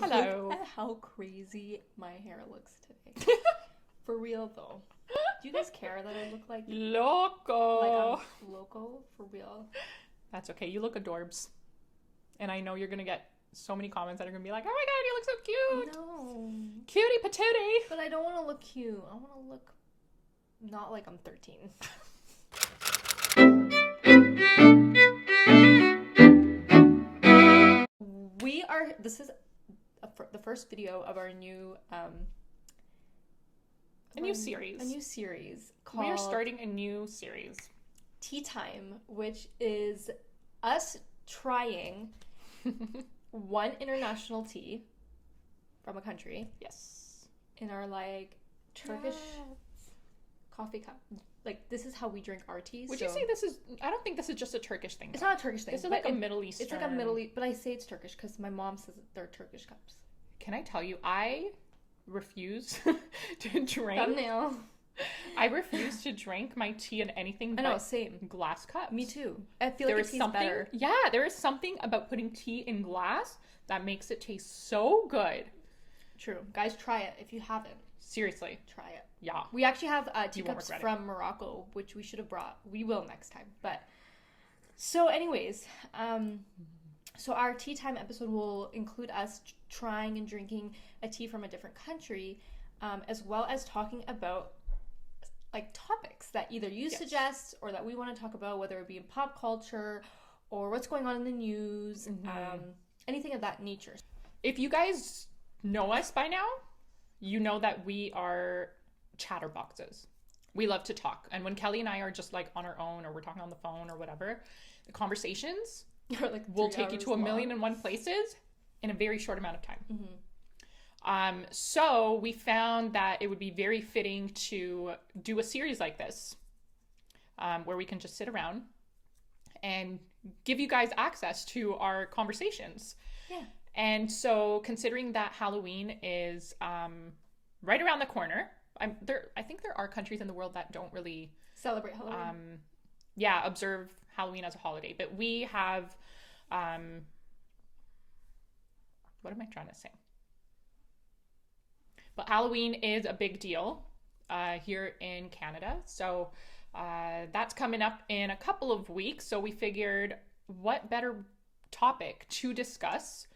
Hello. Look at how crazy my hair looks today. For real though. Do you guys care that I look like Loco. I'm loco? For real. That's okay. You look adorbs. And I know you're going to get so many comments that are going to be like, oh my God, you look so cute. No. Cutie patootie. But I don't want to look cute. I want to look not like I'm 13. This is the first video of our new A new series. A new series called We are starting a new series. Tea Time, which is us trying one international tea from a country. Yes. In our Turkish coffee cup. This is how we drink our tea. Would you say this is? I don't think this is just a Turkish thing. It's not a Turkish thing. This is like a Middle Eastern. It's like a Middle East, but I say it's Turkish because my mom says they're Turkish cups. Can I tell you? I refuse to drink. Thumbnail. I refuse to drink my tea in anything but same glass cups. Me too. I feel like it tastes better. Yeah, there is something about putting tea in glass that makes it taste so good. True. Guys, try it if you haven't. Seriously. Try it. Yeah. We actually have teacups from Morocco, which we should have brought. We will next time. But so anyways, so our tea time episode will include us trying and drinking a tea from a different country, as well as talking about topics that either you suggest or that we want to talk about, whether it be in pop culture or what's going on in the news, anything of that nature. If you guys know us by now, you know that we are chatterboxes. We love to talk. And when Kelly and I are just on our own or we're talking on the phone or whatever, the conversations will take you to a million and one places in a very short amount of time. Mm-hmm. So we found that it would be very fitting to do a series like this, where we can just sit around and give you guys access to our conversations. Yeah. And so considering that Halloween is right around the corner, I think there are countries in the world that don't really celebrate Halloween. Observe Halloween as a holiday. But we have, what am I trying to say? But Halloween is a big deal here in Canada. So that's coming up in a couple of weeks. So we figured what better topic to discuss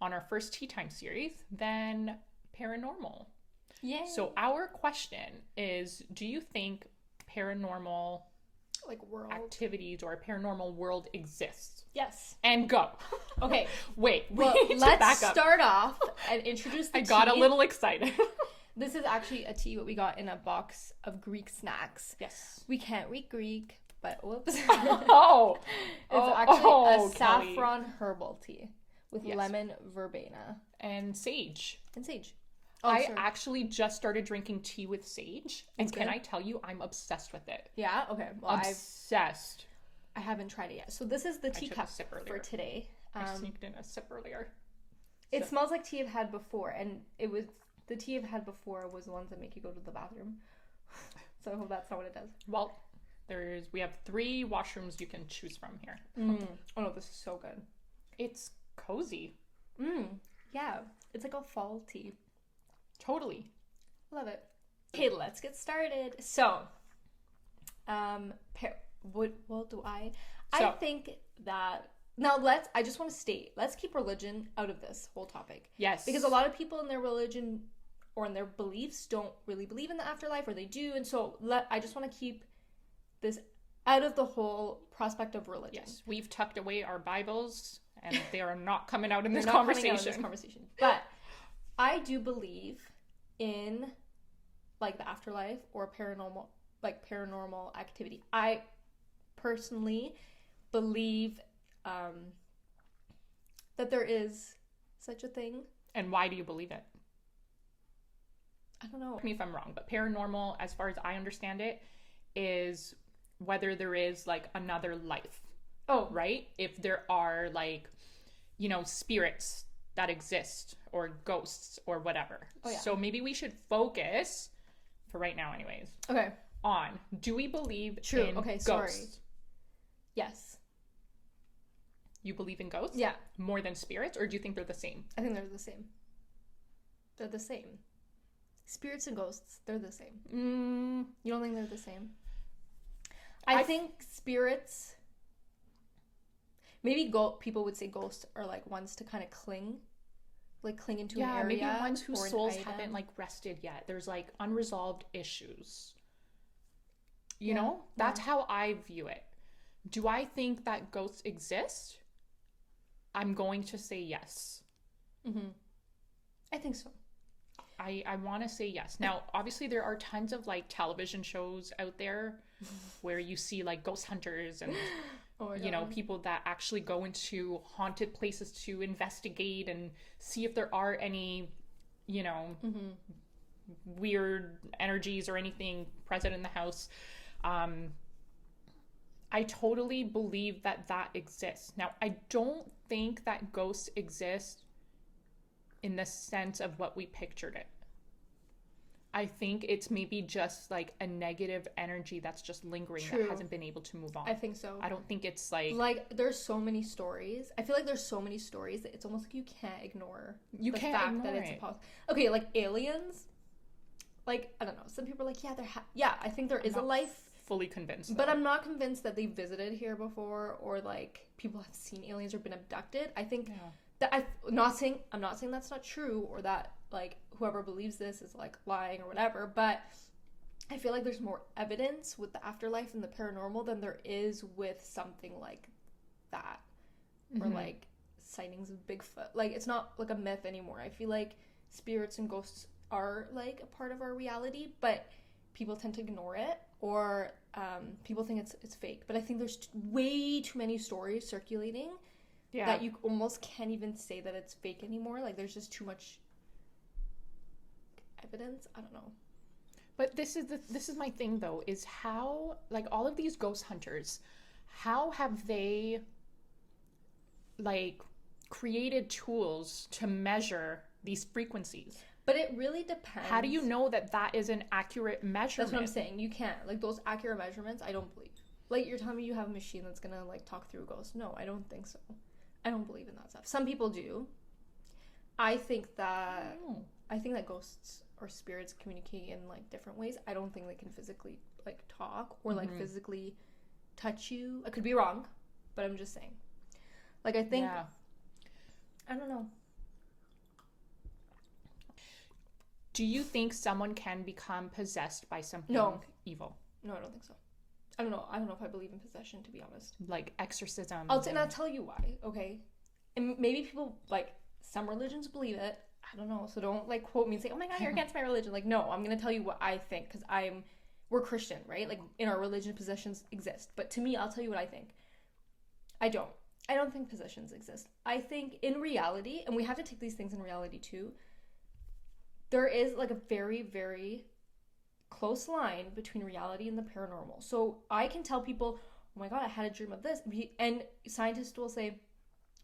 on our first Tea Time series than paranormal. Yay. So our question is, do you think paranormal world activities or a paranormal world exists? Yes. And go. Okay. Wait. Well, let's start off and introduce the tea. I got a little excited. This is actually a tea what we got in a box of Greek snacks. Yes. We can't read Greek, but whoops. Oh. It's actually a Kelly. saffron herbal tea with lemon verbena. And sage. Oh, I actually just started drinking tea with sage. And can I tell you, I'm obsessed with it. Yeah? Okay. Well, obsessed. I haven't tried it yet. So this is the teacup for today. I sneaked in a sip earlier. It smells like tea I've had before. And the tea I've had before was the ones that make you go to the bathroom. So I hope that's not what it does. Well, we have 3 washrooms you can choose from here. Oh no, this is so good. It's cozy. Yeah. It's like a fall tea. Totally. Love it. Okay, let's get started. So, what do I? I think that now I just want to state, let's keep religion out of this whole topic. Yes. Because a lot of people in their religion or in their beliefs don't really believe in the afterlife, or they do, and so I just want to keep this out of the whole prospect of religion. Yes, we've tucked away our Bibles, and they are not coming out in this conversation. But I do believe in the afterlife or paranormal activity. I personally believe that there is such a thing. And why do you believe it? I don't know. Correct me if I'm wrong, but paranormal, as far as I understand it, is whether there is another life. Oh, right? If there are spirits that exist or ghosts or whatever. Oh, yeah. So maybe we should focus, for right now anyways, okay, on, do we believe in ghosts? Sorry. Yes. You believe in ghosts? Yeah. More than spirits, or do you think they're the same? I think they're the same. They're the same. Spirits and ghosts, they're the same. You don't think they're the same? I think spirits, maybe people would say ghosts are like ones to kind of cling into an area. Yeah, maybe ones whose souls haven't like rested yet. There's like unresolved issues. You know? That's how I view it. Do I think that ghosts exist? I'm going to say yes. I think so. I want to say yes. Now, obviously, there are tons of like television shows out there where you see like ghost hunters and, you know, people that actually go into haunted places to investigate and see if there are any, you know, weird energies or anything present in the house. I totally believe that exists. Now, I don't think that ghosts exist in the sense of what we pictured it. I think it's maybe just like a negative energy that's just lingering that hasn't been able to move on. I think so. I don't think it's like there's so many stories. I feel like there's so many stories that it's almost like you can't ignore the fact that it's possible. Okay, like aliens. Like, I don't know. Some people are like, I think there is a life. Fully convinced, but I'm not convinced that they visited here before or like people have seen aliens or been abducted. I think that I'm not saying that's not true or that like whoever believes this is like lying or whatever, but I feel like there's more evidence with the afterlife and the paranormal than there is with something like that or like sightings of Bigfoot. Like, it's not like a myth anymore. I feel like spirits and ghosts are like a part of our reality, but people tend to ignore it or people think it's fake. But I think there's way too many stories circulating that you almost can't even say that it's fake anymore. Like, there's just too much evidence. I don't know. But this is my thing though, is how, like, all of these ghost hunters, how have they like created tools to measure these frequencies? But it really depends. How do you know that is an accurate measurement? That's what I'm saying. You can't. Like, those accurate measurements, I don't believe. Like, you're telling me you have a machine that's gonna, like, talk through ghosts. No, I don't think so. I don't believe in that stuff. Some people do. I think that ghosts or spirits communicate in, like, different ways. I don't think they can physically, like, talk or, like, physically touch you. I could be wrong, but I'm just saying. Like, I think... Yeah. I don't know. Do you think someone can become possessed by something evil? No, I don't think so. I don't know. I don't know if I believe in possession, to be honest. Like exorcism. I'll tell you why, okay? And maybe people, like, some religions believe it. I don't know. So don't, like, quote me and say, oh my God, you're against my religion. Like, no, I'm going to tell you what I think because we're Christian, right? Like, in our religion, possessions exist. But to me, I'll tell you what I think. I don't think possessions exist. I think in reality, and we have to take these things in reality too, there is like a very, very close line between reality and the paranormal. So I can tell people, oh my God, I had a dream of this. And scientists will say,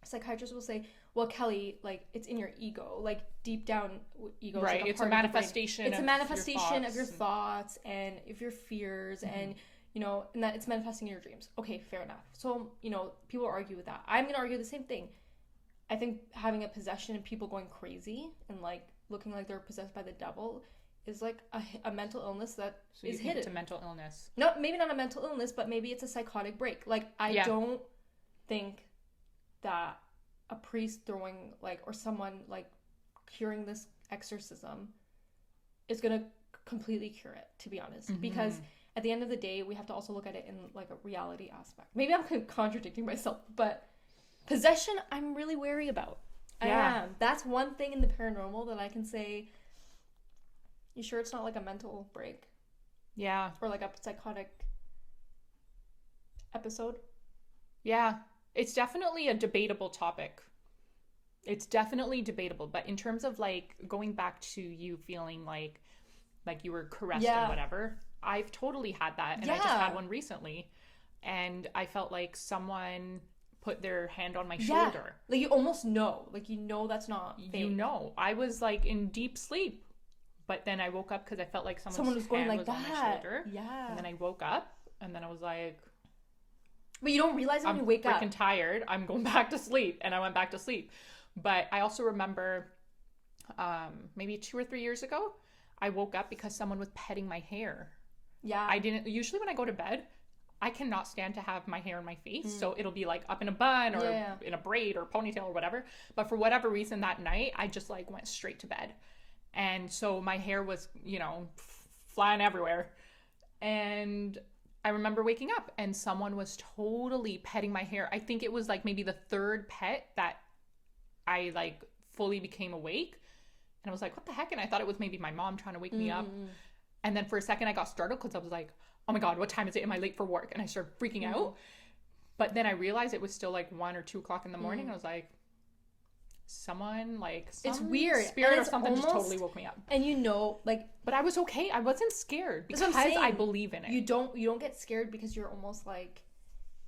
psychiatrists will say, well, Kelly, like, it's in your ego. Like, deep down, ego is like it's a manifestation. It's a manifestation of your thoughts and of your fears and, you know, and that it's manifesting in your dreams. Okay, fair enough. So, you know, people argue with that. I'm going to argue the same thing. I think having a possession and people going crazy and, like, looking like they're possessed by the devil is like a mental illness that is hidden. It's a mental illness. No, maybe not a mental illness, but maybe it's a psychotic break. Like, I don't think that a priest throwing, like, or someone, like, curing this exorcism is going to completely cure it, to be honest. Because at the end of the day, we have to also look at it in, like, a reality aspect. Maybe I'm contradicting myself, but possession, I'm really wary about. I am. That's one thing in the paranormal that I can say, you sure it's not like a mental break? Yeah. Or like a psychotic episode? Yeah. It's definitely a debatable topic. It's definitely debatable. But in terms of, like, going back to you feeling like you were caressed and whatever, I've totally had that. And I just had one recently. And I felt like someone put their hand on my shoulder. Like, you almost know. Like, you know that's not fake. You know. I was, like, in deep sleep. But then I woke up because I felt like someone was going like that on my shoulder. Yeah. And then I woke up. And then I was like... But you don't realize when you wake up. I'm freaking tired. I'm going back to sleep. And I went back to sleep. But I also remember maybe 2 or 3 years ago, I woke up because someone was petting my hair. Yeah. I didn't, usually when I go to bed, I cannot stand to have my hair in my face. So it'll be like up in a bun or in a braid or ponytail or whatever. But for whatever reason that night, I just like went straight to bed. And so my hair was, you know, flying everywhere. And I remember waking up and someone was totally petting my hair. I think it was like maybe the third pet that I like fully became awake. And I was like, what the heck? And I thought it was maybe my mom trying to wake me up. And then for a second I got startled because I was like, oh my God, what time is it? Am I late for work? And I started freaking out. But then I realized it was still like 1 or 2 o'clock in the morning. I was like, someone like it's weird. Spirit or something almost, just totally woke me up. And you know, like, but I was okay. I wasn't scared because I believe in it. You don't get scared because you're almost like,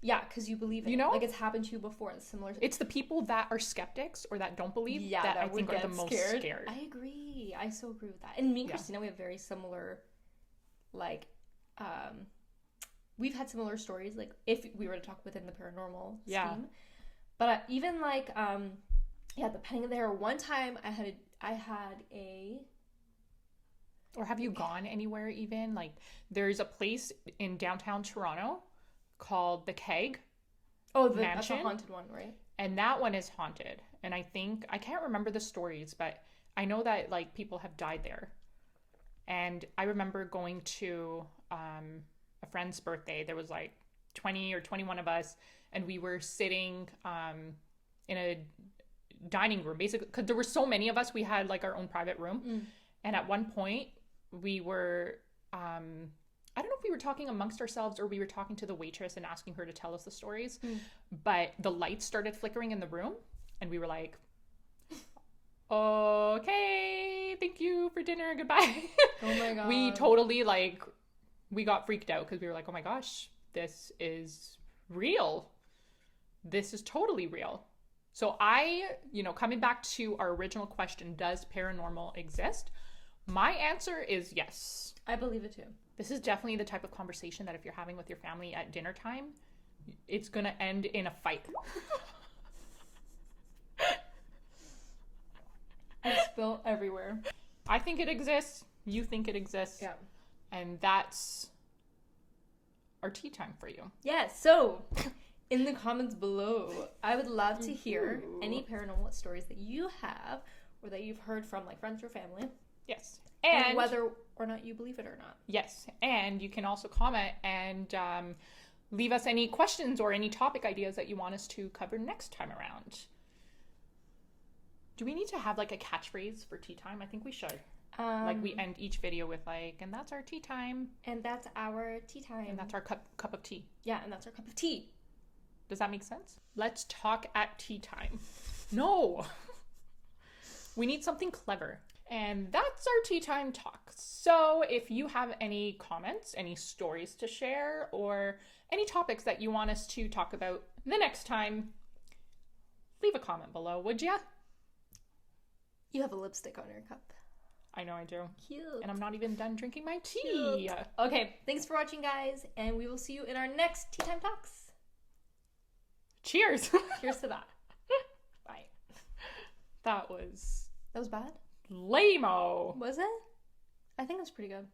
yeah, because you believe in it. Like it's happened to you before. It's similar. It's the people that are skeptics or that don't believe that I think are the most scared. I agree. I so agree with that. And me and Christina, we have very similar, like, we've had similar stories. Like if we were to talk within the paranormal scheme, but even like, the petting of the hair. One time I had a. Or have you gone anywhere even? Like there's a place in downtown Toronto called the Keg. Oh, that's a haunted one, right? And that one is haunted. And I think, I can't remember the stories, but I know that like people have died there. And I remember going to a friend's birthday. There was like 20 or 21 of us. And we were sitting in a dining room, basically, because there were so many of us. We had like our own private room. And at one point we were... I don't know if we were talking amongst ourselves or we were talking to the waitress and asking her to tell us the stories, but the lights started flickering in the room and we were like, okay, thank you for dinner. Goodbye. Oh my God. We totally we got freaked out because we were like, oh my gosh, this is real. This is totally real. So coming back to our original question, does paranormal exist? My answer is yes. I believe it too. This is definitely the type of conversation that if you're having with your family at dinner time, it's going to end in a fight. I spill everywhere. I think it exists. You think it exists. Yeah. And that's our tea time for you. Yeah, so in the comments below, I would love to hear any paranormal stories that you have or that you've heard from like friends or family. Yes. And whether or not you believe it or not. Yes. And you can also comment and leave us any questions or any topic ideas that you want us to cover next time around. Do we need to have like a catchphrase for tea time? I think we should. Like we end each video with like, and that's our tea time. And that's our tea time. And that's our cup of tea. Yeah, and that's our cup of tea. Does that make sense? Let's talk at tea time. No. We need something clever. And that's our tea time talk. So if you have any comments, any stories to share, or any topics that you want us to talk about the next time, leave a comment below, would ya? You have a lipstick on your cup. I know I do. Cute. And I'm not even done drinking my tea. Cute. Okay, thanks for watching, guys, and we will see you in our next Tea Time Talks. Cheers. Cheers to that. Bye. That was bad? Lame-o. Was it? I think it was pretty good.